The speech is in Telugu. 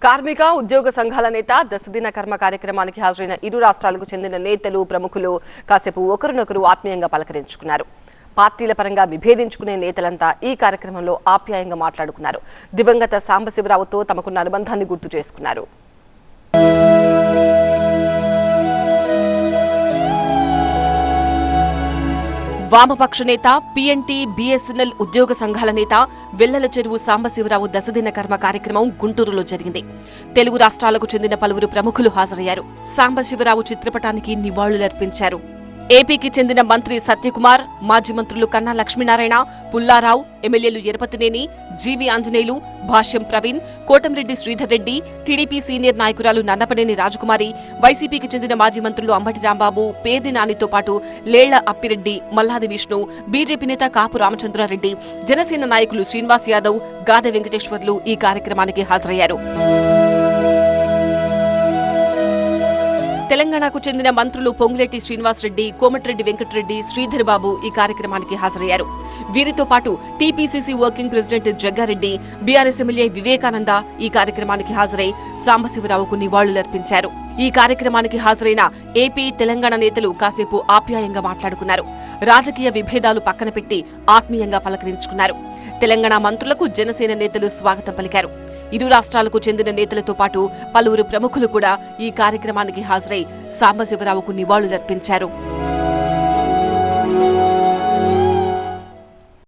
కార్మిక ఉద్యోగ సంఘాల నేత దశదిన కర్మ కార్యక్రమానికి హాజరైన ఇరు రాష్ట్రాలకు చెందిన నేతలు ప్రముఖులు కాసేపు ఒకరినొకరు ఆత్మీయంగా పలకరించుకున్నారు. పార్టీల పరంగా విభేదించుకునే నేతలంతా ఈ కార్యక్రమంలో ఆప్యాయంగా మాట్లాడుకున్నారు. దివంగత సాంబశివరావుతో తమకున్న అనుబంధాన్ని గుర్తు చేసుకున్నారు. వామపక్ష నేత, పీఎన్టీ, బీఎస్ఎన్ఎల్ ఉద్యోగ సంఘాల నేత వెల్లల చెరువు సాంబశివరావు దశదిన కర్మ కార్యక్రమం గుంటూరులో జరిగింది. తెలుగు రాష్ట్రాలకు చెందిన పలువురు ప్రముఖులు హాజరయ్యారు. సాంబశివరావు చిత్రపటానికి నివాళులర్పించారు. ఏపీకి చెందిన మంత్రి సత్యకుమార్, మాజీ మంత్రులు కన్నా లక్ష్మీనారాయణ, పుల్లారావు, ఎమ్మెల్యేలు ఎరపతినేని, జీవి ఆంజనేయులు, భాష్యం ప్రవీణ్, కోటంరెడ్డి శ్రీధర్ రెడ్డి, టీడీపీ సీనియర్ నాయకురాలు నన్నపనేని రాజకుమారి, వైసీపీకి చెందిన మాజీ మంత్రులు అంబటి రాంబాబు, పేర్ని నానితో పాటు లేళ్ల అప్పిరెడ్డి, మల్లాది విష్ణు, బీజేపీ నేత కాపు రామచంద్రారెడ్డి, జనసేన నాయకులు శ్రీనివాస్ యాదవ్, గాదె వెంకటేశ్వర్లు ఈ కార్యక్రమానికి హాజరయ్యారు. తెలంగాణకు చెందిన మంత్రులు పొంగులేటి శ్రీనివాసరెడ్డి, కోమటిరెడ్డి వెంకటరెడ్డి, శ్రీధర్ బాబు ఈ కార్యక్రమానికి హాజరయ్యారు. వీరితో పాటు TPCC working president Jaggareddy, BRS MLA Vivekananda ఈ కార్యక్రమానికి హాజరై సాంబశివరావుకు నివాళులర్పించారు. ఈ కార్యక్రమానికి హాజరైన ఏపీ, తెలంగాణ నేతలు కాసేపు ఆప్యాయంగా మాట్లాడుకున్నారు. రాజకీయ విభేదాలు పక్కన పెట్టి ఆత్మీయంగా పలకరించుకున్నారు. తెలంగాణ మంత్రులకు జనసేన నేతలు స్వాగతం పలికారు. ఇరు రాష్ట్రాలకు చెందిన నేతలతో పాటు పలువురు ప్రముఖులు కూడా ఈ కార్యక్రమానికి హాజరై సాంబశివరావుకు నివాళులర్పించారు.